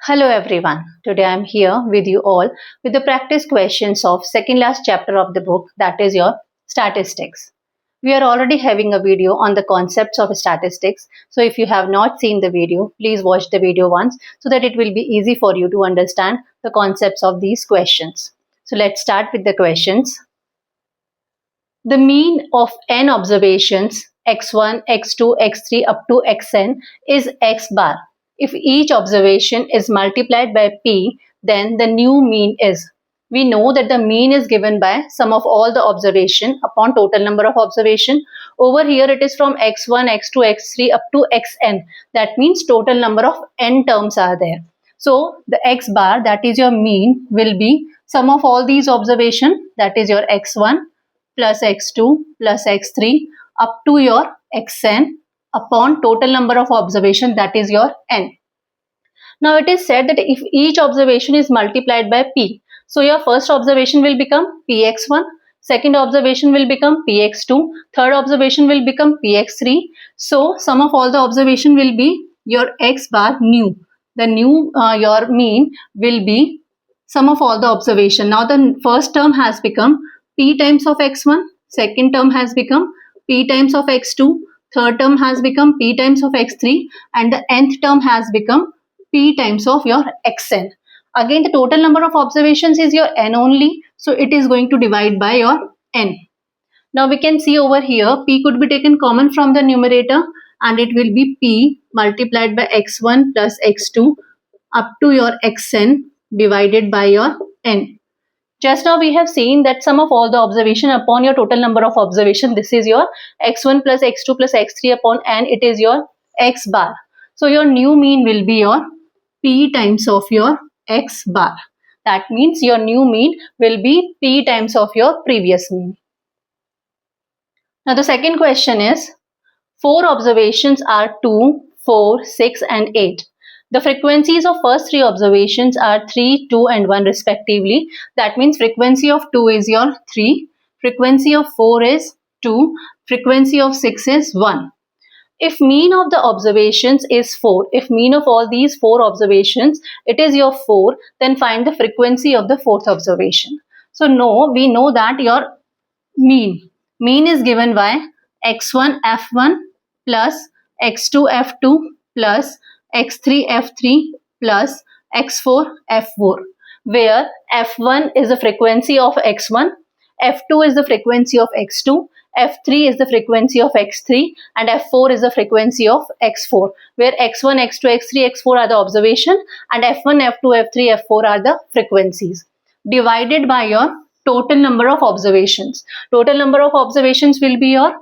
Hello everyone. Today I am here with you all with the practice questions of second last chapter of the book, that is your statistics. We are already having a video on the concepts of statistics. So if you have not seen the video, please watch the video once so that it will be easy for you to understand the concepts of these questions. So let's start with the questions. The mean of n observations x1, x2, x3 up to xn is x bar. If each observation is multiplied by p, then the new mean is. We know that the mean is given by sum of all the observation upon total number of observation. Over here it is from x1, x2, x3 up to xn. That means total number of n terms are there. So the x bar, that is your mean, will be sum of all these observation, that is your x1 plus x2 plus x3 up to your xn upon total number of observation, that is your n. Now it is said that if each observation is multiplied by p, so your first observation will become px1, second observation will become px2, third observation will become px3. So sum of all the observation will be your x bar new. The new your mean will be sum of all the observation. Now the first term has become p times of x1, second term has become p times of x2, third term has become p times of x3, and the nth term has become p times of your xn. Again, the total number of observations is your n only, so it is going to divide by your n. Now we can see over here, p could be taken common from the numerator and it will be p multiplied by x1 plus x2 up to your xn divided by your n. Just now we have seen that sum of all the observation upon your total number of observation, this is your x1 plus x2 plus x3 upon n, it is your x bar. So your new mean will be your p times of your x bar. That means your new mean will be p times of your previous mean. Now the second question is, 4 observations are 2, 4, 6 and 8. The frequencies of first 3 observations are 3, 2 and 1 respectively. That means frequency of 2 is your 3, frequency of 4 is 2, frequency of 6 is 1. If mean of the observations is 4, if mean of all these 4 observations, it is your 4, then find the frequency of the 4th observation. So we know that your mean is given by x1 f1 plus x2 f2 plus x3 f3 plus x4 f4, where f1 is the frequency of x1, f2 is the frequency of x2, f3 is the frequency of x3 and f4 is the frequency of x4, where x1, x2, x3, x4 are the observation and f1, f2, f3, f4 are the frequencies, divided by your total number of observations. Total number of observations will be your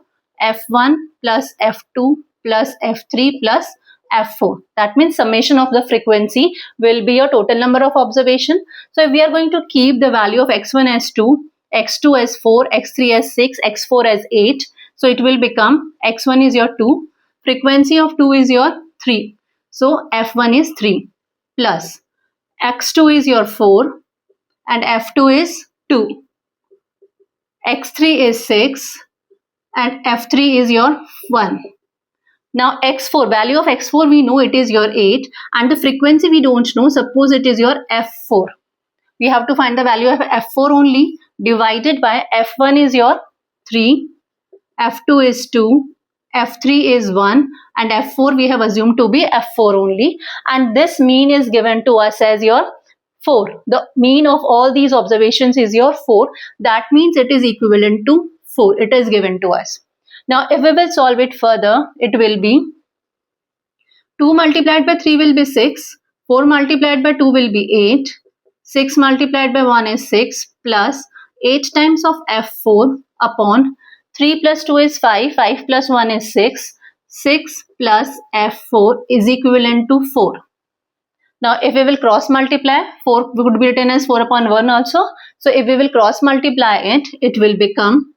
f1 plus f2 plus f3 plus f4. That means summation of the frequency will be your total number of observation. So if we are going to keep the value of x1 as 2, x2 as 4, x3 as 6, x4 as 8, so it will become x1 is your 2, frequency of 2 is your 3, so f1 is 3 plus x2 is your 4 and f2 is 2, x3 is 6 and f3 is your 1. Now x4, value of x4 we know it is your 8 and the frequency we don't know, suppose it is your f4. We have to find the value of f4 only, divided by f1 is your 3, f2 is 2, f3 is 1 and f4 we have assumed to be f4 only, and this mean is given to us as your 4. The mean of all these observations is your 4. That means it is equivalent to 4. It is given to us. Now if we will solve it further, it will be 2 multiplied by 3 will be 6, 4 multiplied by 2 will be 8, 6 multiplied by 1 is 6 plus 8 times of f4 upon 3 plus 2 is 5, 5 plus 1 is 6, 6 plus f4 is equivalent to 4. Now if we will cross multiply, 4 would be written as 4 upon 1 also. So if we will cross multiply it, it will become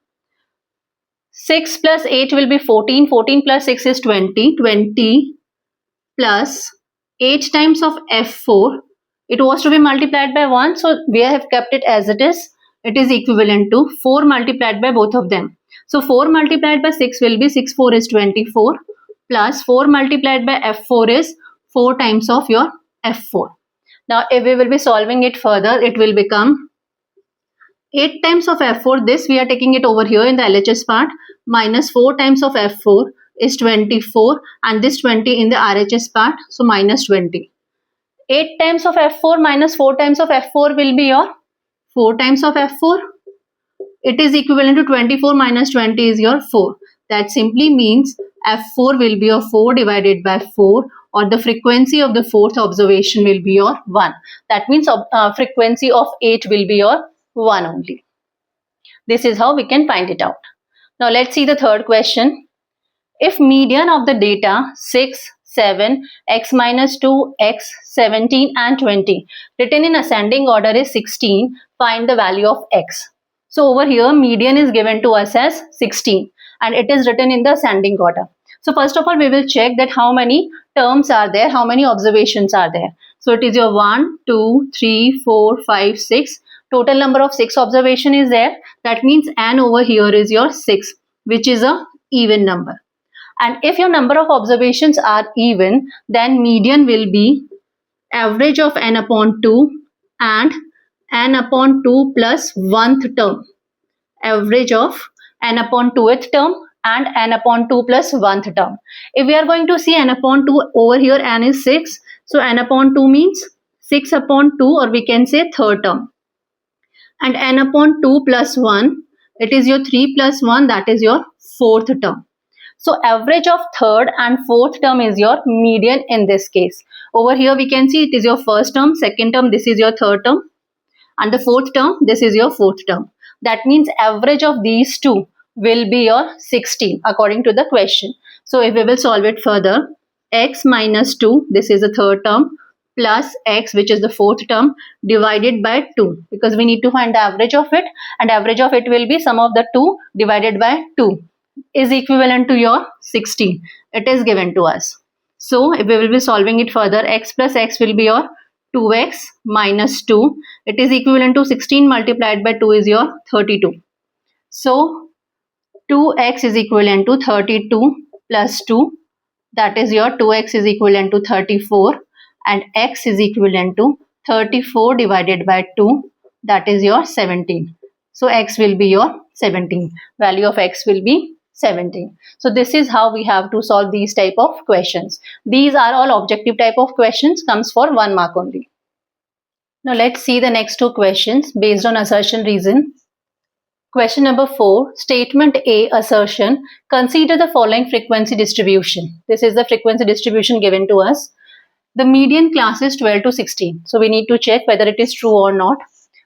6 plus 8 will be 14, 14 plus 6 is 20, 20 plus 8 times of f4. It was to be multiplied by 1, so we have kept it as it is. It is equivalent to 4 multiplied by both of them. So 4 multiplied by 6 will be 6, 4 is 24 plus 4 multiplied by f4 is 4 times of your f4. Now if we will be solving it further, it will become 8 times of F4, this we are taking it over here in the LHS part, minus 4 times of F4 is 24, and this 20 in the RHS part, so minus 20. 8 times of F4 minus 4 times of F4 will be your 4 times of F4. It is equivalent to 24 minus 20 is your 4. That simply means F4 will be your 4 divided by 4, or the frequency of the fourth observation will be your 1. That means frequency of 8 will be your 1 only. This is how we can find it out. Now let's see the third question. If median of the data 6, 7, x minus 2, x, 17 and 20 written in ascending order is 16, find the value of x. So over here median is given to us as 16 and it is written in the ascending order. So first of all we will check that how many terms are there, how many observations are there. So it is your 1, 2, 3, 4, 5, 6. Total number of 6 observation is there. That means n over here is your 6, which is a even number. And if your number of observations are even, then median will be average of n upon 2 and n upon 2 plus 1th term. Average of n upon 2th term and n upon 2 plus 1th term. If we are going to see n upon 2 over here, n is 6. So n upon 2 means 6 upon 2, or we can say third term. And n upon 2 plus 1, it is your 3 plus 1, that is your fourth term. So average of third and fourth term is your median in this case. Over here we can see it is your first term, second term, this is your third term, and the fourth term, this is your fourth term. That means average of these two will be your 16 according to the question. So if we will solve it further, x minus 2, this is the third term, plus x, which is the fourth term, divided by 2, because we need to find the average of it, and average of it will be sum of the 2 divided by 2 is equivalent to your 16. It is given to us. So if we will be solving it further, x plus x will be your 2x minus 2. It is equivalent to 16 multiplied by 2 is your 32. So 2x is equivalent to 32 plus 2, that is your 2x is equivalent to 34, and x is equivalent to 34 divided by 2, that is your 17. So x will be your 17. Value of x will be 17. So this is how we have to solve these type of questions. These are all objective type of questions, comes for 1 mark only. Now let's see the next two questions based on assertion reason. Question number 4, statement A assertion, consider the following frequency distribution. This is the frequency distribution given to us. The median class is 12 to 16. So we need to check whether it is true or not.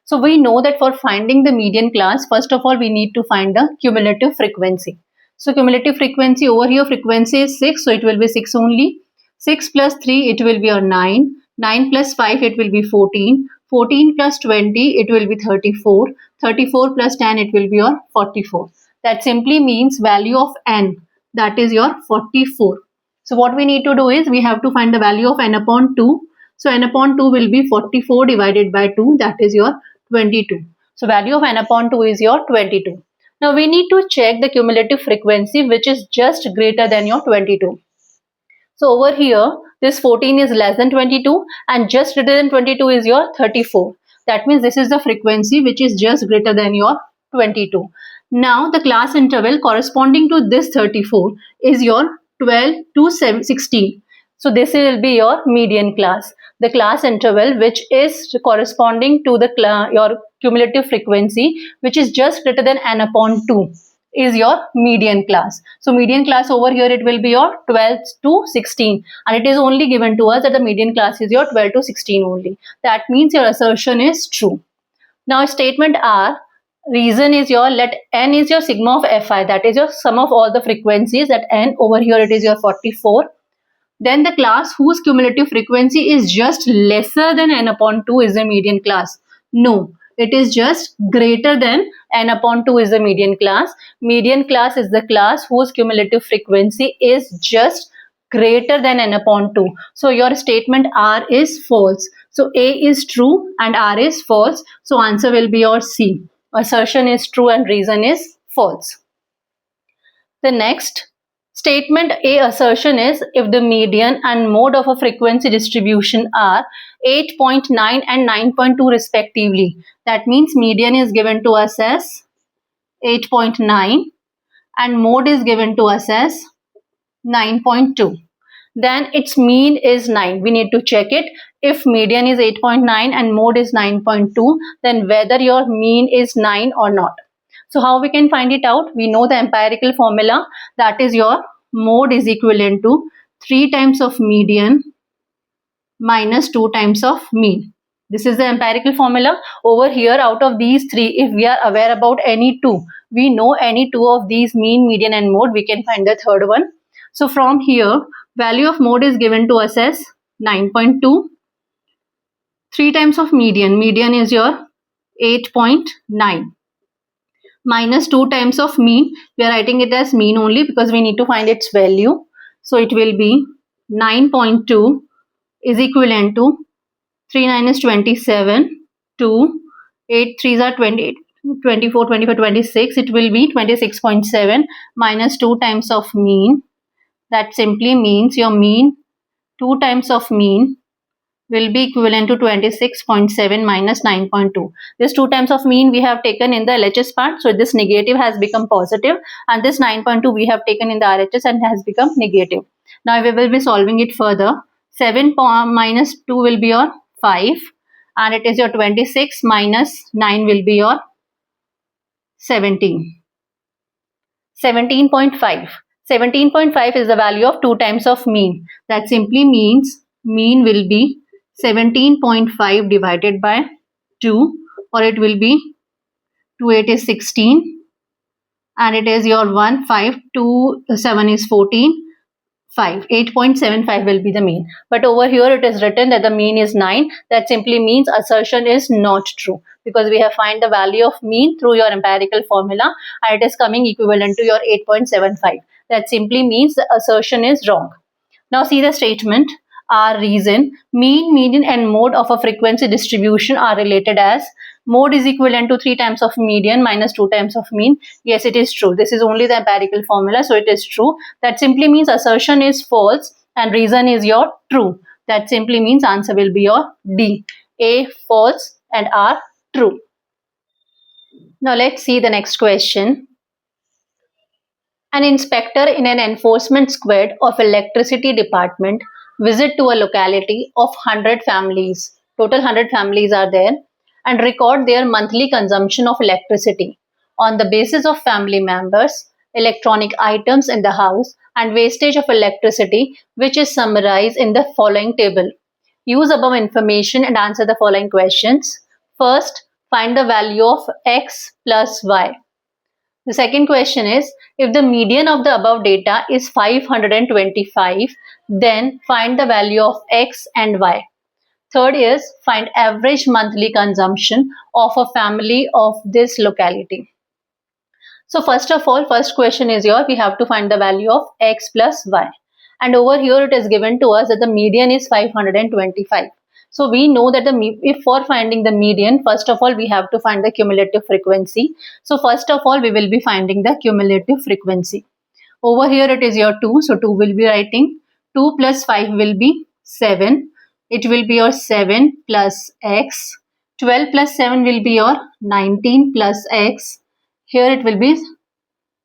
So we know that for finding the median class, first of all we need to find the cumulative frequency. So cumulative frequency over here, frequency is 6, so it will be 6 only. 6 plus 3, it will be your 9. 9 plus 5, it will be 14. 14 plus 20, it will be 34. 34 plus 10, it will be your 44. That simply means value of n, that is your 44. So what we need to do is we have to find the value of n upon 2. So n upon 2 will be 44 divided by 2, that is your 22. So value of n upon 2 is your 22. Now we need to check the cumulative frequency which is just greater than your 22. So over here this 14 is less than 22 and just greater than 22 is your 34. That means this is the frequency which is just greater than your 22. Now the class interval corresponding to this 34 is your 12 to 16. So this will be your median class. The class interval which is corresponding to the your cumulative frequency which is just greater than n upon 2 is your median class. So median class over here it will be your 12 to 16 and it is only given to us that the median class is your 12 to 16 only. That means your assertion is true. Now statement R, reason is your let n is your sigma of fi, that is your sum of all the frequencies, that n over here it is your 44. Then the class whose cumulative frequency is just lesser than n upon 2 is the median class. No, it is just greater than n upon 2 is the median class. Median class is the class whose cumulative frequency is just greater than n upon 2. So your statement R is false. So A is true and R is false. So answer will be your C. Assertion is true and reason is false. The next Statement A assertion is if the median and mode of a frequency distribution are 8.9 and 9.2 respectively. That means median is given to us as 8.9 and mode is given to us as 9.2. Then its mean is 9. We need to check it. If median is 8.9 and mode is 9.2, then whether your mean is 9 or not. So how we can find it out? We know the empirical formula, that is your mode is equivalent to 3 times of median minus 2 times of mean. This is the empirical formula. Over here, out of these three, if we are aware about any two, we know any two of these, mean, median and mode, we can find the third one. So from here, value of mode is given to us as 9.2. 3 times of median, median is your 8.9. Minus 2 times of mean, we are writing it as mean only because we need to find its value. So it will be 9.2 is equivalent to 3 9 is 27, 2, 8 3s are 28, 24, 25, 26. It will be 26.7 minus 2 times of mean. That simply means your mean, 2 times of mean will be equivalent to 26.7 minus 9.2. This 2 times of mean we have taken in the LHS part, so this negative has become positive, and this 9.2 we have taken in the RHS and has become negative. Now we will be solving it further. 7 minus 2 will be your 5, and it is your 26 minus 9 will be your 17. 17.5. 17.5 is the value of 2 times of mean. That simply means mean will be 17.5 divided by 2, or it will be 2 8 is 16, and it is your 1 5 2 7 is 14, 5 8.75 will be the mean. But over here it is written that the mean is 9. That simply means assertion is not true, because we have find the value of mean through your empirical formula and it is coming equivalent to your 8.75. That simply means the assertion is wrong. Now see the statement. Our reason, mean, median and mode of a frequency distribution are related as mode is equivalent to 3 times of median minus 2 times of mean. Yes, it is true. This is only the empirical formula, so it is true. That simply means assertion is false and reason is your true. That simply means answer will be your D. A false and R true. Now let's see the next question. An inspector in an enforcement squad of electricity department visit to a locality of 100 families. Total 100 families are there, and record their monthly consumption of electricity on the basis of family members, electronic items in the house, and wastage of electricity, which is summarized in the following table. Use above information and answer the following questions. First, find the value of x plus y. The second question is, if the median of the above data is 525, then find the value of x and y. Third is, find average monthly consumption of a family of this locality. So first of all, first question is your, we have to find the value of x plus y. And over here it is given to us that the median is 525. So we know that if for finding the median, first of all we have to find the cumulative frequency. So first of all we will be finding the cumulative frequency. Over here it is your 2, so 2 will be writing 2 plus 5 will be 7. It will be your 7 plus x. 12 plus 7 will be your 19 plus x. Here it will be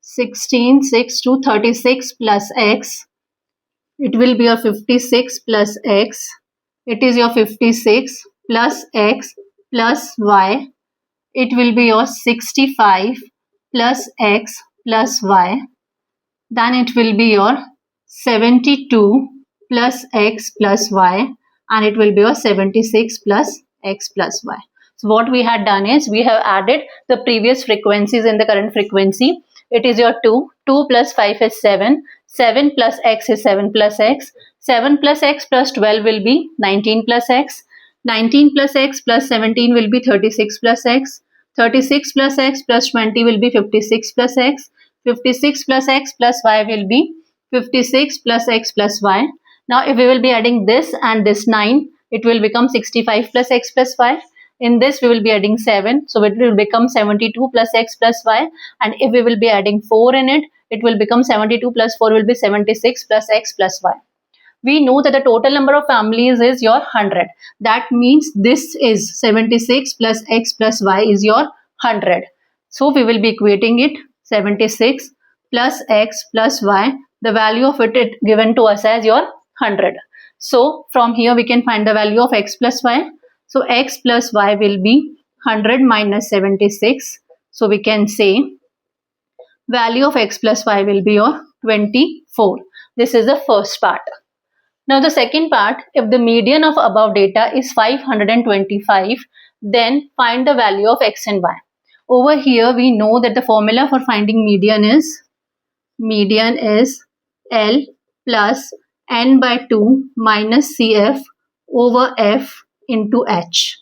16, 6 to 36 plus x. It will be your 56 plus x. It is your 56 plus x plus y. It will be your 65 plus x plus y. Then it will be your 72 plus x plus y, and it will be your 76 plus x plus y. So what we had done is we have added the previous frequencies in the current frequency. It is your 2 plus 5 is 7, 7 plus x is 7 plus x, 7 plus x plus 12 will be 19 plus x, 19 plus x plus 17 will be 36 plus x, 36 plus x plus 20 will be 56 plus x, 56 plus x plus y will be 56 plus x plus y. Now if we will be adding this and this 9, it will become 65 plus x plus y. In this we will be adding 7, so it will become 72 plus x plus y, and if we will be adding 4 in it, it will become 72 plus 4 will be 76 plus x plus y. We know that the total number of families is your 100. That means this is 76 plus x plus y is your 100. So we will be equating it 76 plus x plus y. The value of it given to us as your 100. So from here we can find the value of x plus y. So x plus y will be 100 minus 76. So we can say value of x plus y will be your 24. This is the first part. Now the second part, if the median of above data is 525, then find the value of x and y. Over here we know that the formula for finding median is L plus n by 2 minus CF over F into H.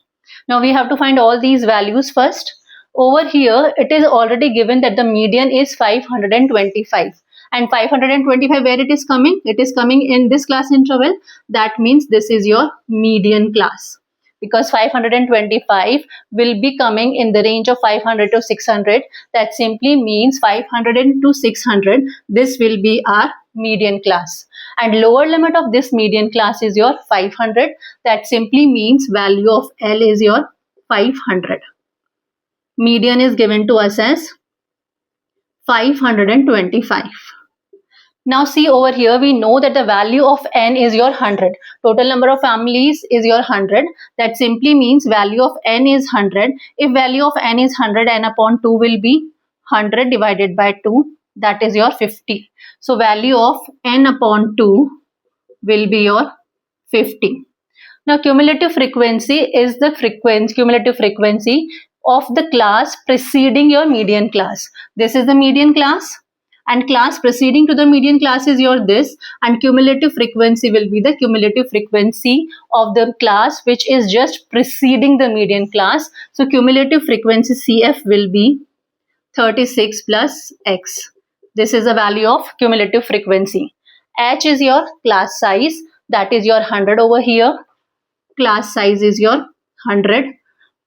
Now we have to find all these values first. Over here it is already given that the median is 525. And 525 where it is coming? It is coming in this class interval. That means this is your median class. Because 525 will be coming in the range of 500 to 600. That simply means 500 to 600. This will be our median class. And lower limit of this median class is your 500. That simply means value of L is your 500. Median is given to us as 525. Now see over here, we know that the value of n is your 100. Total number of families is your 100. That simply means value of n is 100. If value of n is 100, n upon 2 will be 100 divided by 2. That is your 50. So value of n upon 2 will be your 50. Now cumulative frequency is the cumulative frequency of the class preceding your median class. This is the median class. And class preceding to the median class is your this, and cumulative frequency will be the cumulative frequency of the class which is just preceding the median class. So cumulative frequency CF will be 36 plus x. This is the value of cumulative frequency. H is your class size, that is your 100 over here. Class size is your 100.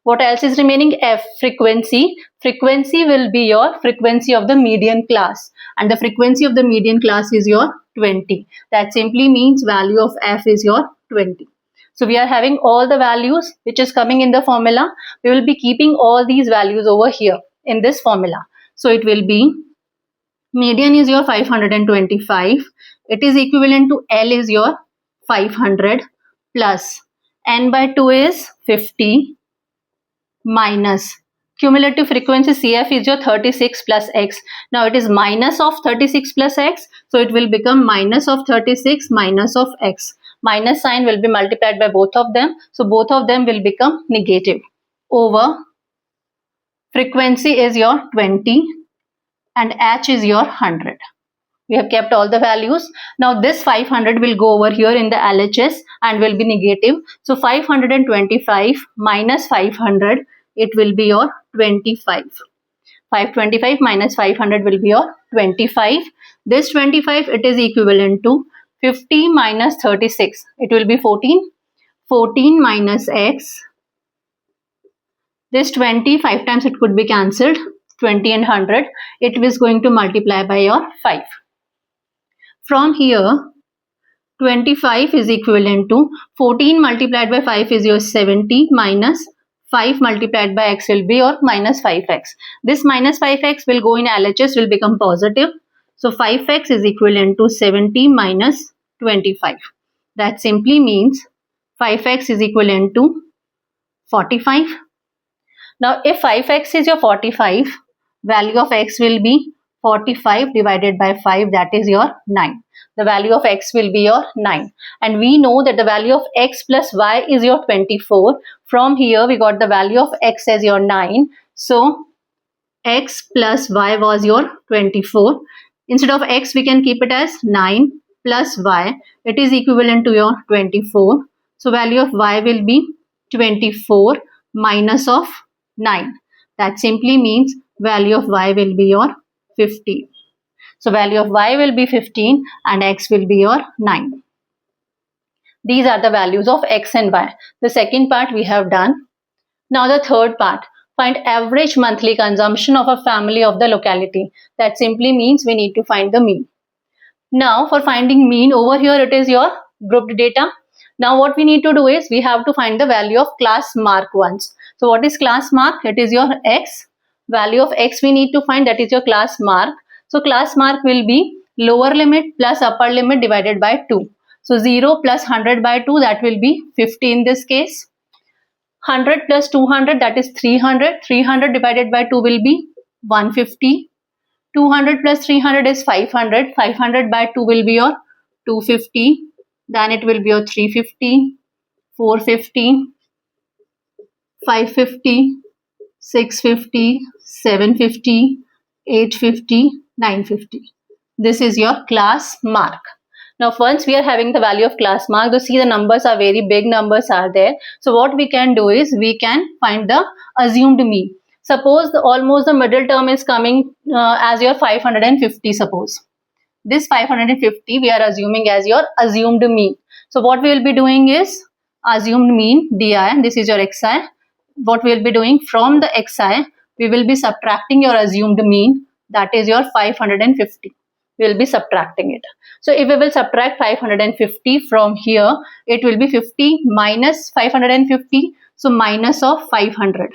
What else is remaining? F, frequency. Frequency will be your frequency of the median class, and the frequency of the median class is your 20. That simply means value of F is your 20. So we are having all the values which is coming in the formula. We will be keeping all these values over here in this formula. So it will be median is your 525. It is equivalent to L is your 500 plus n by 2 is 50 minus cumulative frequency CF is your 36 plus x. Now it is minus of 36 plus x. So it will become minus of 36 minus of x. Minus sign will be multiplied by both of them. So both of them will become negative. Over frequency is your 20 and h is your 100. We have kept all the values. Now this 500 will go over here in the LHS and will be negative. So 525 minus 500, it will be your 25. 525 minus 500 will be your 25. This 25, it is equivalent to 50 minus 36. It will be 14. 14 minus x. This 20, 5 times it could be cancelled. 20 and 100. It is going to multiply by your 5. From here, 25 is equivalent to 14 multiplied by 5 is your 70 minus 5 multiplied by x will be your minus 5x. This minus 5x will go in LHS, will become positive. So 5x is equivalent to 70 minus 25. That simply means 5x is equivalent to 45. Now if 5x is your 45, value of x will be 45 divided by 5, that is your 9. The value of x will be your 9. And we know that the value of x plus y is your 24. From here we got the value of x as your 9. So x plus y was your 24. Instead of x we can keep it as 9 plus y. It is equivalent to your 24. So value of y will be 24 minus of 9. That simply means value of y will be your 15. So value of y will be 15 and x will be your 9. These are the values of x and y. The second part we have done. Now the third part. Find average monthly consumption of a family of the locality. That simply means we need to find the mean. Now for finding mean, over here it is your grouped data. Now what we need to do is we have to find the value of class mark once. So what is class mark? It is your x. Value of x we need to find, that is your class mark. So class mark will be lower limit plus upper limit divided by 2. So 0 plus 100 by 2, that will be 50 in this case. 100 plus 200, that is 300. 300 divided by 2 will be 150. 200 plus 300 is 500. 500 by 2 will be your 250. Then it will be your 350, 450, 550, 650, 750, 850, 950. This is your class mark. Now once we are having the value of class mark, you see the numbers are very big, numbers are there. So what we can do is we can find the assumed mean. Suppose almost the middle term is coming as your 550, suppose. This 550 we are assuming as your assumed mean. So what we will be doing is assumed mean di, this is your xi. What we will be doing, from the xi we will be subtracting your assumed mean, that is your 550. We will be subtracting it. So if we will subtract 550 from here, it will be 50 minus 550, so minus of 500.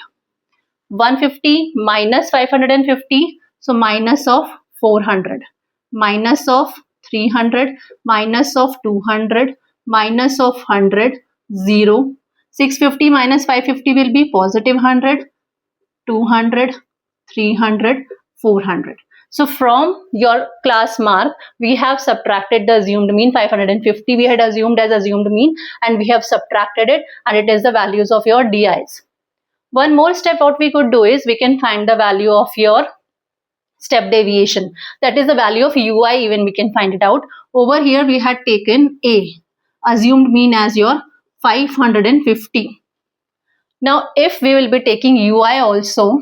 150 minus 550, so minus of 400, minus of 300, minus of 200, minus of 100, 0. 650 minus 550 will be positive 100, 200, 300, 400. So from your class mark, we have subtracted the assumed mean. 550 we had assumed as assumed mean, and we have subtracted it, and it is the values of your DIs. One more step what we could do is we can find the value of your step deviation. That is the value of UI, even we can find it out. Over here we had taken A, assumed mean as your 550. Now if we will be taking UI also,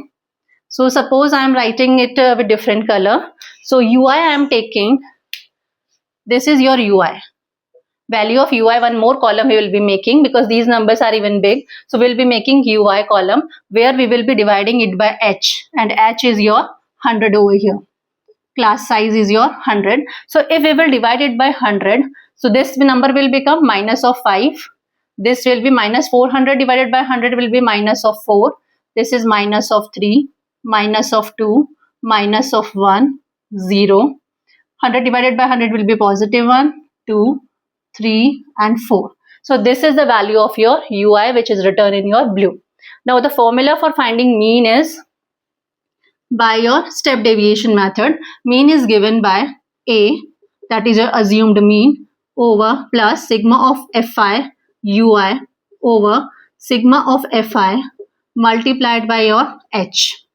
so suppose I am writing it with different color. So UI I am taking, this is your UI. Value of UI, one more column we will be making because these numbers are even big. So we will be making UI column where we will be dividing it by H, and H is your 100 over here. Class size is your 100. So if we will divide it by 100, so this number will become minus of 5. This will be minus 400 divided by 100 will be minus of 4. This is minus of 3, minus of 2, minus of 1, 0. 100 divided by 100 will be positive 1, 2, 3 and 4. So this is the value of your UI, which is written in your blue. Now the formula for finding mean is by your step deviation method. Mean is given by A, that is your assumed mean, over plus sigma of Fi UI over sigma of Fi multiplied by your H.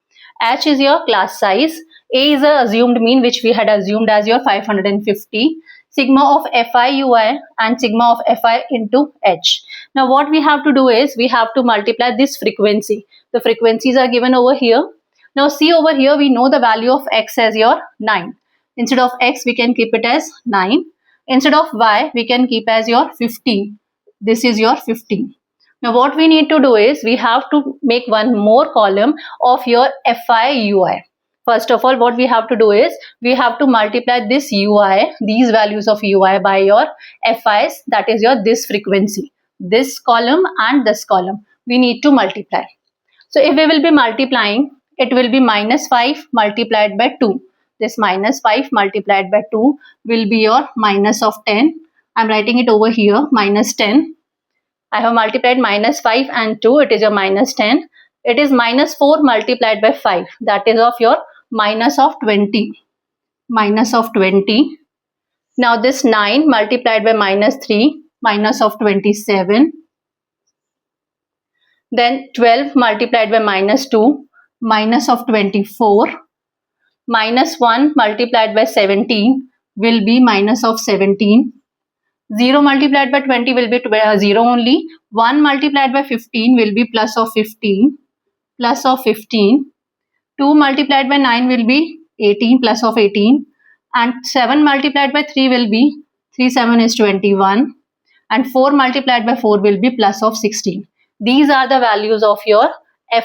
H is your class size. A is the assumed mean, which we had assumed as your 550. Sigma of Fi UI and sigma of Fi into H. Now what we have to do is we have to multiply this frequency. The frequencies are given over here. Now see over here, we know the value of x as your 9. Instead of x we can keep it as 9. Instead of y we can keep as your 15. This is your 15. Now what we need to do is we have to make one more column of your Fi UI. First of all, what we have to do is we have to multiply this UI, these values of UI by your Fis, that is your this frequency. This column and this column we need to multiply. So if we will be multiplying, it will be minus 5 multiplied by 2. This minus 5 multiplied by 2 will be your minus of 10. I am writing it over here, minus 10. I have multiplied minus 5 and 2, it is your minus 10. It is minus 4 multiplied by 5, that is of your minus of 20. Minus of 20. Now this 9 multiplied by minus 3, minus of 27. Then 12 multiplied by minus 2, minus of 24. Minus 1 multiplied by 17 will be minus of 17. 0 multiplied by 20 will be 0 only. 1 multiplied by 15 will be plus of 15. Plus of 15. 2 multiplied by 9 will be 18, plus of 18. And 7 multiplied by 3 will be 3, 7 is 21. And 4 multiplied by 4 will be plus of 16. These are the values of your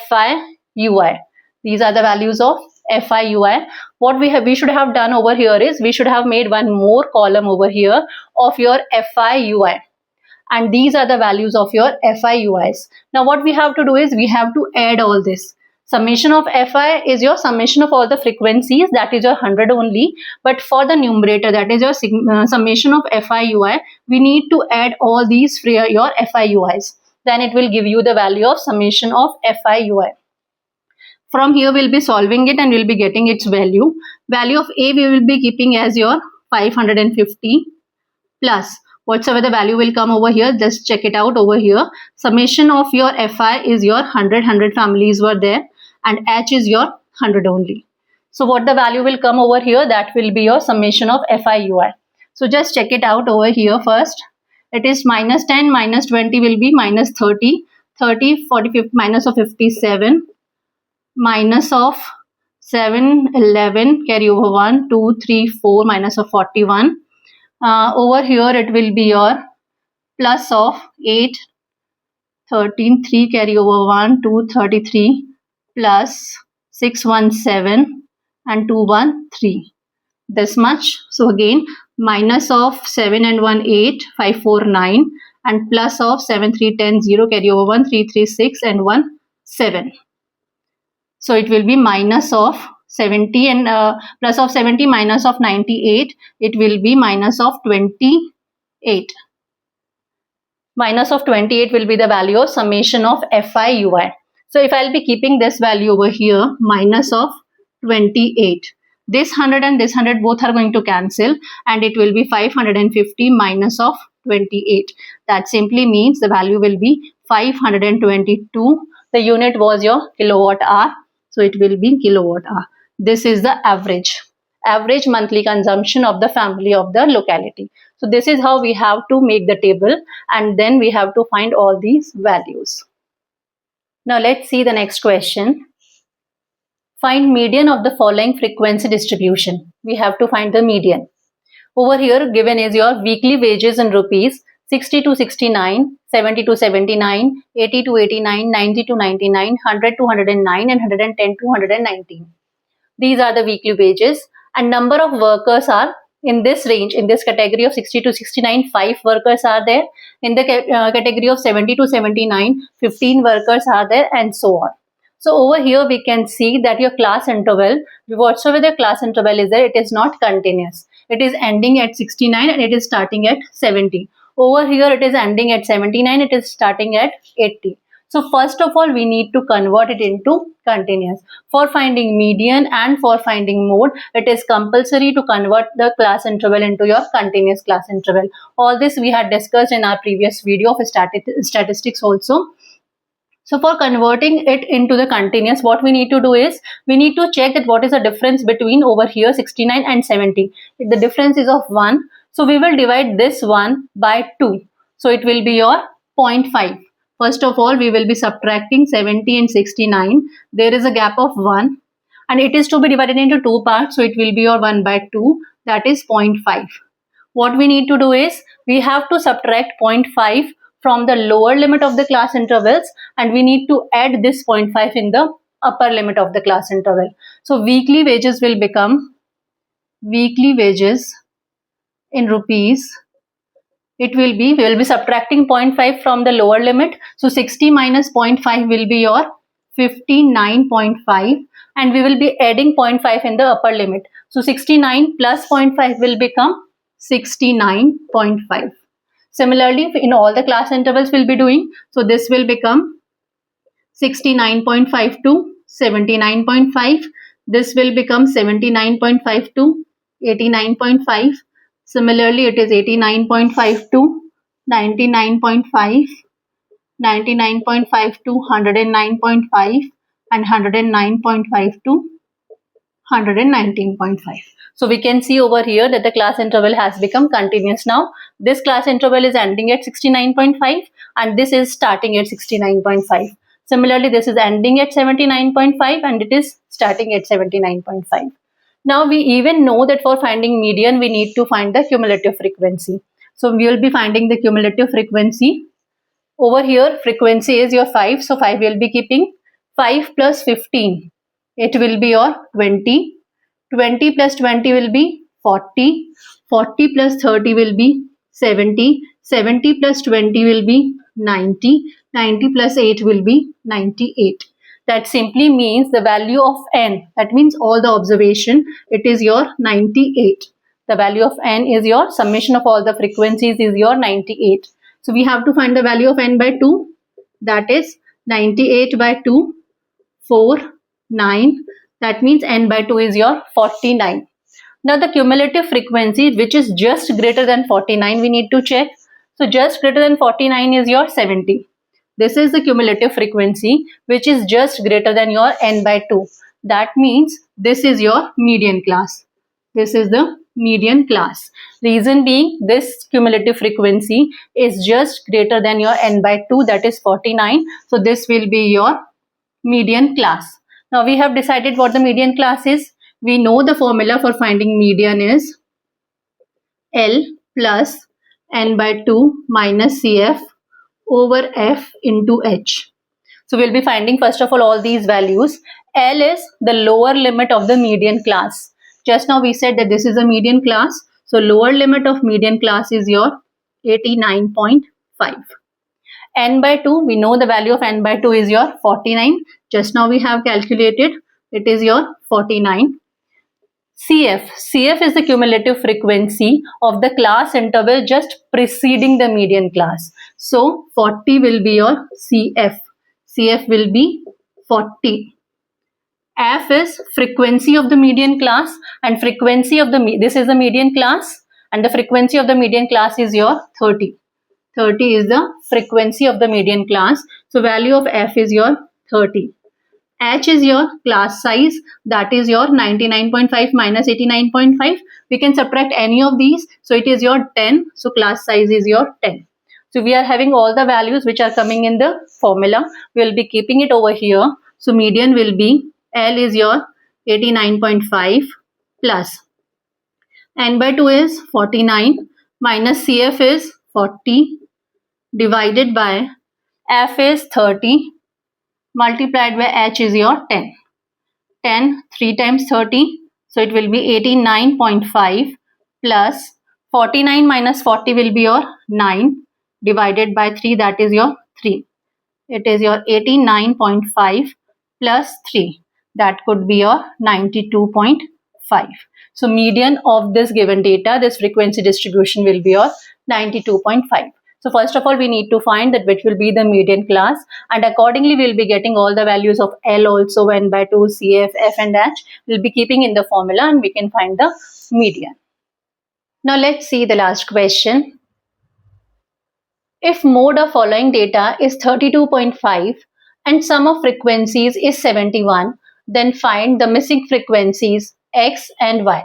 Fi ui. These are the values of fi ui. What we should have done over here is we should have made one more column over here of your fi ui, and these are the values of your fi uis. Now what we have to do is we have to add all this. Summation of fi is your summation of all the frequencies, that is your 100 only, but for the numerator, that is your summation of fi ui, we need to add all these for your fi uis. Then it will give you the value of summation of fi ui. From here we'll be solving it and we'll be getting its value. Value of a we will be keeping as your 550 plus whatsoever the value will come over here, just check it out over here. Summation of your fi is your 100 families were there, and h is your 100 only. So what the value will come over here, that will be your summation of fi ui. So just check it out over here first. It is minus 10 minus 20 will be minus 30, 30, 40, 50, minus of 57, minus of 7, 11, carry over 1, 2, 3, 4, minus of 41. Over here it will be your plus of 8, 13, 3, carry over 1, 2, 33, plus 6, 1, 7, and 2, 1, 3. This much. So again, minus of 7 and 1, 8, 5, 4, 9, and plus of 7, 3, 10, 0, carry over 1, 3, 3, 6, and 1, 7. So it will be minus of 70 and plus of 70 minus of 98, it will be minus of 28. Minus of 28 will be the value of summation of fi ui. So if I'll be keeping this value over here, minus of 28, this 100 and this 100 both are going to cancel, and it will be 550 minus of 28. That simply means the value will be 522. The unit was your kilowatt hour, so it will be kilowatt hour. This is the average monthly consumption of the family of the locality. So this is how we have to make the table, and then we have to find all these values. Now let's see the next question. Find median of the following frequency distribution. We have to find the median. Over here given is your weekly wages in rupees: 60 to 69, 70 to 79, 80 to 89, 90 to 99, 100 to 109, and 110 to 119. These are the weekly wages, and number of workers are in this range, in this category of 60 to 69, 5 workers are there. In the category of 70 to 79, 15 workers are there, and so on. So over here we can see that your class interval, whatsoever the class interval is there, it is not continuous. It is ending at 69 and it is starting at 70. Over here it is ending at 79, it is starting at 80. So first of all, we need to convert it into continuous. For finding median and for finding mode, it is compulsory to convert the class interval into your continuous class interval. All this we had discussed in our previous video of statistics also. So for converting it into the continuous, what we need to do is, we need to check that what is the difference between over here 69 and 70. If the difference is of 1, so we will divide this 1 by 2. So it will be your 0.5. First of all, we will be subtracting 70 and 69. There is a gap of 1 and it is to be divided into 2 parts. So it will be your 1 by 2, that is 0.5. What we need to do is, we have to subtract 0.5 from the lower limit of the class intervals, and we need to add this 0.5 in the upper limit of the class interval. So weekly wages will become, weekly wages in rupees, it will be, we will be subtracting 0.5 from the lower limit. So 60 minus 0.5 will be your 59.5, and we will be adding 0.5 in the upper limit. So 69 plus 0.5 will become 69.5. Similarly, in all the class intervals we'll be doing, so this will become 69.5 to 79.5. This will become 79.5 to 89.5. Similarly, it is 89.5 to 99.5, 99.5 to 109.5, and 109.5 to 119.5. So we can see over here that the class interval has become continuous now. This class interval is ending at 69.5 and this is starting at 69.5. Similarly, this is ending at 79.5 and it is starting at 79.5. Now we even know that for finding median, we need to find the cumulative frequency. So we will be finding the cumulative frequency. Over here, frequency is your 5. So 5 will be keeping. 5 plus 15, it will be your 20. 20 plus 20 will be 40. 40 plus 30 will be 70. 70 plus 20 will be 90. 90 plus 8 will be 98. That simply means the value of n, that means all the observation, it is your 98. The value of n is your summation of all the frequencies is your 98. So we have to find the value of n by 2, that is 98 by 2, 4, 9. That means n by 2 is your 49. Now the cumulative frequency which is just greater than 49 we need to check. So just greater than 49 is your 70. This is the cumulative frequency which is just greater than your n by 2. That means this is your median class. This is the median class. Reason being this cumulative frequency is just greater than your n by 2, that is 49. So this will be your median class. Now we have decided what the median class is. We know the formula for finding median is L plus n by 2 minus CF over F into H. So we'll be finding first of all these values. L is the lower limit of the median class. Just now we said that this is a median class. So lower limit of median class is your 89.5. N by 2, we know the value of n by 2 is your 49. Just now we have calculated, it is your 49. CF is the cumulative frequency of the class interval just preceding the median class. So 40 will be your CF. CF will be 40. F is frequency of the median class, and frequency of this is the median class, and the frequency of the median class is your 30. 30 is the frequency of the median class. So value of F is your 30. H is your class size, that is your 99.5 minus 89.5. We can subtract any of these. So it is your 10. So class size is your 10. So we are having all the values which are coming in the formula. We will be keeping it over here. So median will be L is your 89.5 plus n by 2 is 49 minus CF is 40 divided by F is 30 multiplied by H is your 10. 10, 3 times 30, so it will be 89.5 plus 49 minus 40 will be your 9 divided by 3, that is your 3. It is your 89.5 plus 3, that could be your 92.5. So median of this given data, this frequency distribution will be your 92.5. So first of all, we need to find that which will be the median class, and accordingly we will be getting all the values of L also, n by 2, CF, F and H. We will be keeping in the formula and we can find the median. Now let's see the last question. If mode of following data is 32.5 and sum of frequencies is 71, then find the missing frequencies X and Y.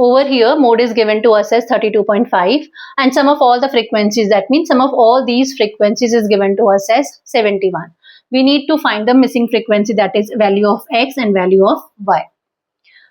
Over here, mode is given to us as 32.5 and sum of all the frequencies, that means sum of all these frequencies is given to us as 71. We need to find the missing frequency, that is value of X and value of Y.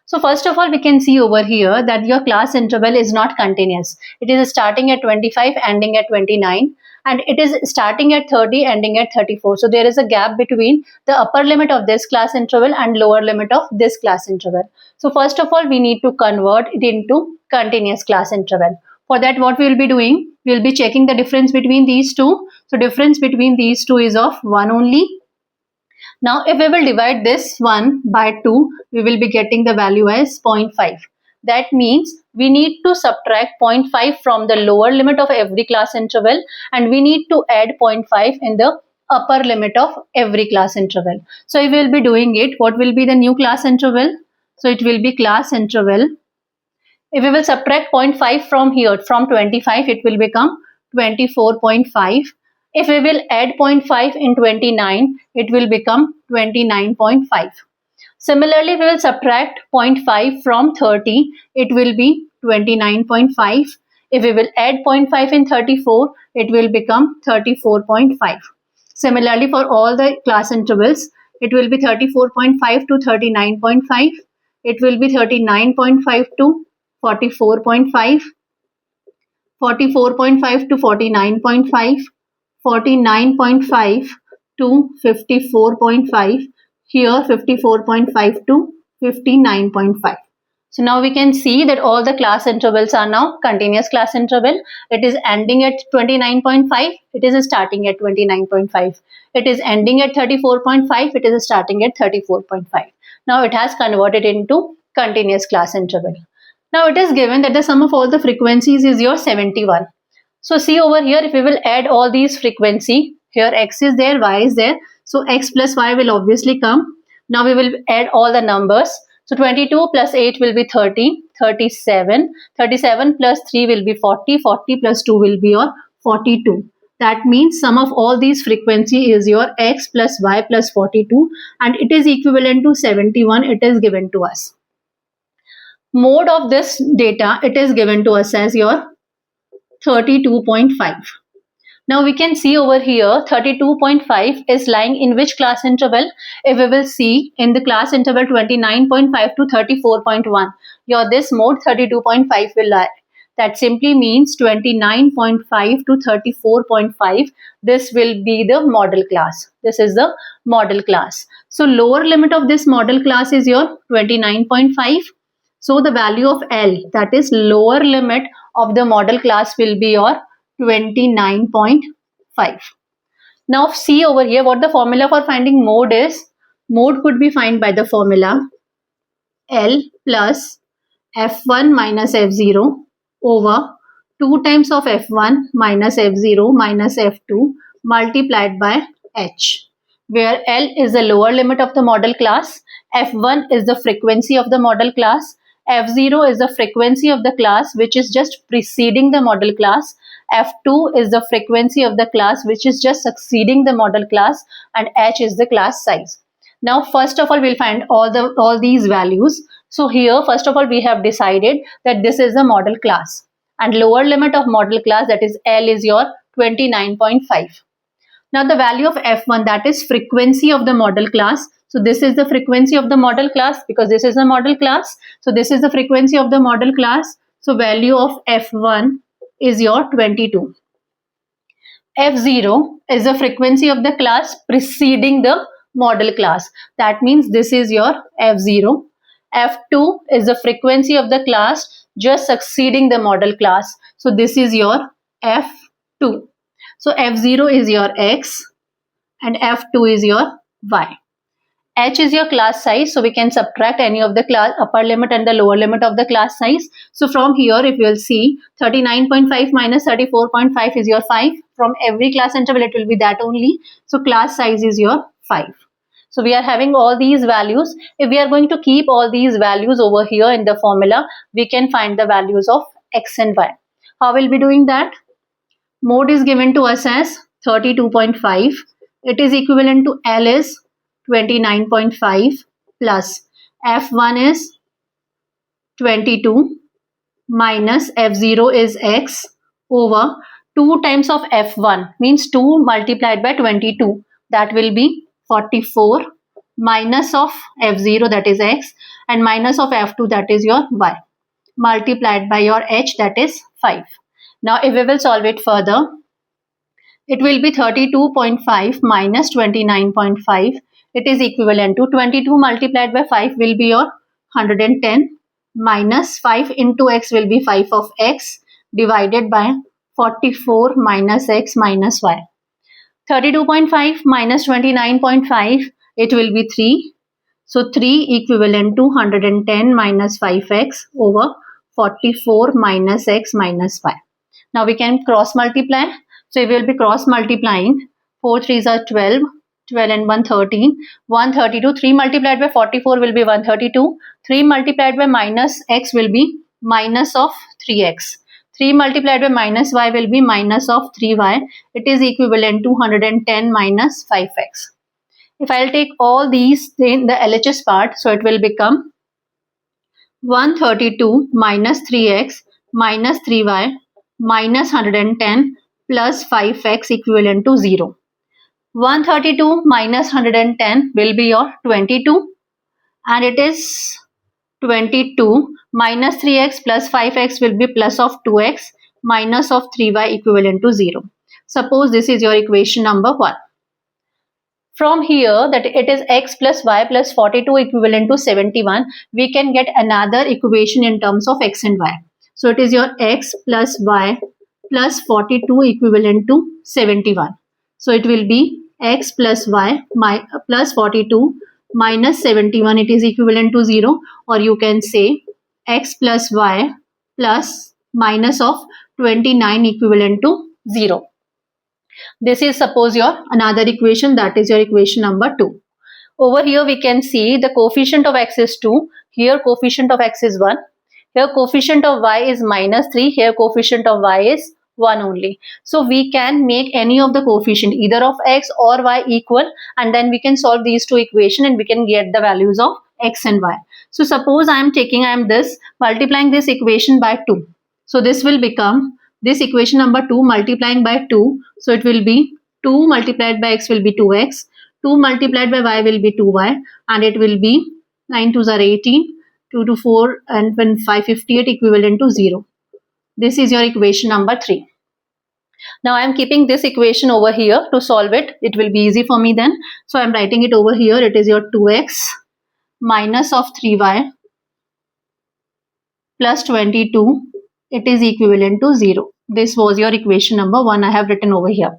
So first of all, we can see over here that your class interval is not continuous. It is starting at 25, ending at 29, and it is starting at 30, ending at 34. So there is a gap between the upper limit of this class interval and lower limit of this class interval. So first of all, we need to convert it into continuous class interval. For that, what we will be doing? We will be checking the difference between these two. So difference between these two is of 1 only. Now, if we will divide this 1 by 2, we will be getting the value as 0.5. That means we need to subtract 0.5 from the lower limit of every class interval, and we need to add 0.5 in the upper limit of every class interval. So, if we will be doing it, what will be the new class interval? So, it will be class interval. If we will subtract 0.5 from here, from 25, it will become 24.5. If we will add 0.5 in 29, it will become 29.5. Similarly, we will subtract 0.5 from 30, it will be 29.5. If we will add 0.5 in 34, it will become 34.5. Similarly, for all the class intervals, it will be 34.5 to 39.5. It will be 39.5 to 44.5, 44.5 to 49.5, 49.5 to 54.5, here 54.5 to 59.5. So now we can see that all the class intervals are now continuous class interval. It is ending at 29.5. It is starting at 29.5. It is ending at 34.5. It is starting at 34.5. Now it has converted into continuous class interval. Now it is given that the sum of all the frequencies is your 71. So see over here, if we will add all these frequency, here x is there, y is there. So x plus y will obviously come. Now we will add all the numbers. So 22 plus 8 will be 30, 37, 37 plus 3 will be 40, 40 plus 2 will be your 42. That means sum of all these frequency is your x plus y plus 42 and it is equivalent to 71. It is given to us. Mode of this data, it is given to us as your 32.5. Now we can see over here 32.5 is lying in which class interval? If we will see in the class interval 29.5 to 34.1, your this mode 32.5 will lie. That simply means 29.5 to 34.5. This will be the model class. This is the model class. So lower limit of this model class is your 29.5. So the value of L, that is lower limit of the model class, will be your 29.5. Now see over here what the formula for finding mode is. Mode could be found by the formula L plus F1 minus F0 over 2 times of F1 minus F0 minus F2 multiplied by H, where L is the lower limit of the model class, F1 is the frequency of the model class, F0 is the frequency of the class which is just preceding the model class, F2 is the frequency of the class which is just succeeding the model class, and H is the class size. Now first of all we'll find all these values. So here first of all we have decided that this is the model class and lower limit of model class, that is L, is your 29.5. Now the value of F1, that is frequency of the model class. So this is the frequency of the model class because this is the model class. So this is the frequency of the model class. So value of F1 is your 22. F0 is the frequency of the class preceding the model class. That means this is your F0. F2 is the frequency of the class just succeeding the model class. So this is your F2. So F0 is your X and F2 is your Y. H is your class size, so we can subtract any of the class upper limit and the lower limit of the class size. So from here, if you will see 39.5 minus 34.5 is your 5. From every class interval, it will be that only. So class size is your 5. So we are having all these values. If we are going to keep all these values over here in the formula, we can find the values of X and Y. How will we be doing that? Mode is given to us as 32.5. It is equivalent to L is 29.5 plus F1 is 22 minus F0 is X over 2 times of F1 means 2 multiplied by 22, that will be 44 minus of F0, that is X, and minus of F2, that is your Y, multiplied by your H, that is 5. Now if we will solve it further, it will be 32.5 minus 29.5. It is equivalent to 22 multiplied by 5 will be your 110 minus 5 into X will be 5 of X divided by 44 minus X minus Y. 32.5 minus 29.5, it will be 3. So 3 equivalent to 110 minus 5x over 44 minus x minus y. Now we can cross multiply. So we will be cross multiplying. 4 3s are 12. 12 and 1 13. 132. 3 multiplied by 44 will be 132. 3 multiplied by minus x will be minus of 3x. 3 multiplied by minus y will be minus of 3y. It is equivalent to 110 minus 5x. If I will take all these in the LHS part, so it will become 132 minus 3x minus 3y minus 110 plus 5x equivalent to 0. 132 minus 110 will be your 22, and it is 22 minus 3x plus 5x will be plus of 2x minus of 3y equivalent to 0. Suppose this is your equation number 1. From here that it is x plus y plus 42 equivalent to 71, we can get another equation in terms of x and y. So it is your x plus y plus 42 equivalent to 71. So it will be x plus y plus 42 minus 71, it is equivalent to 0, or you can say x plus y plus minus of 29 equivalent to 0. This is suppose your another equation, that is your equation number 2. Over here we can see the coefficient of x is 2, here coefficient of x is 1, here coefficient of y is minus 3, here coefficient of y is 1 only. So we can make any of the coefficient either of x or y equal, and then we can solve these two equations and we can get the values of x and y. So suppose I am multiplying this equation by 2. So this will become this equation number 2 multiplying by 2. So it will be 2 multiplied by x will be 2x, 2 multiplied by y will be 2y, and it will be 9 2s are 18, 2 to 4 and 5 58 equivalent to 0. This is your equation number 3. Now I am keeping this equation over here to solve it. It will be easy for me then. So I am writing it over here. It is your 2x minus of 3y plus 22. It is equivalent to 0. This was your equation number 1 I have written over here.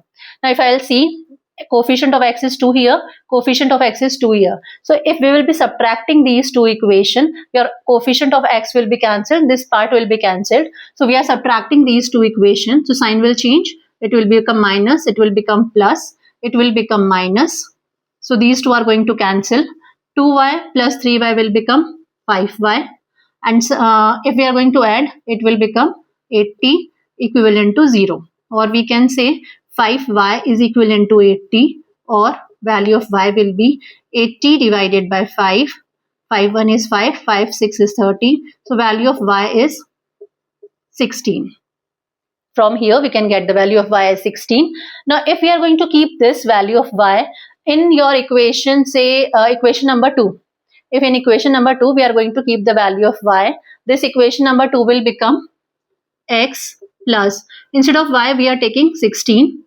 Now if I will see, coefficient of x is 2 here, coefficient of x is 2 here. So if we will be subtracting these two equations, your coefficient of x will be cancelled, this part will be cancelled. So we are subtracting these two equations. So sign will change. It will become minus, it will become plus, it will become minus. So these two are going to cancel. 2y plus 3y will become 5y. And if we are going to add, it will become 80 equivalent to 0. Or we can say 5y is equivalent to 80, or value of y will be 80 divided by 5. 5 1 is 5, 5 6 is 30. So value of y is 16. From here we can get the value of y as 16. Now if we are going to keep this value of y in your equation, say equation number 2. If in equation number 2 we are going to keep the value of y, this equation number 2 will become x plus, instead of y we are taking 16,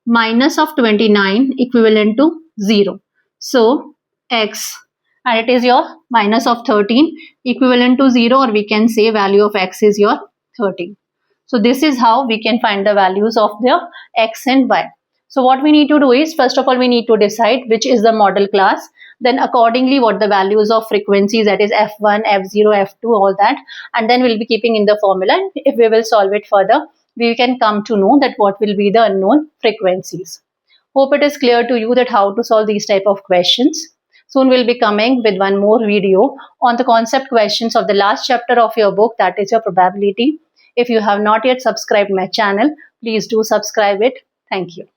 minus of 29 equivalent to 0. So x, and it is your minus of 13 equivalent to 0, or we can say value of x is your 13. So this is how we can find the values of the x and y. So what we need to do is, first of all we need to decide which is the model class, then accordingly what the values of frequencies, that is f1, f0, f2, all that, and then we'll be keeping in the formula. If we will solve it further, we can come to know that what will be the unknown frequencies. Hope it is clear to you that how to solve these type of questions. Soon we'll be coming with one more video on the concept questions of the last chapter of your book, that is your probability. If you have not yet subscribed my channel, please do subscribe it. Thank you.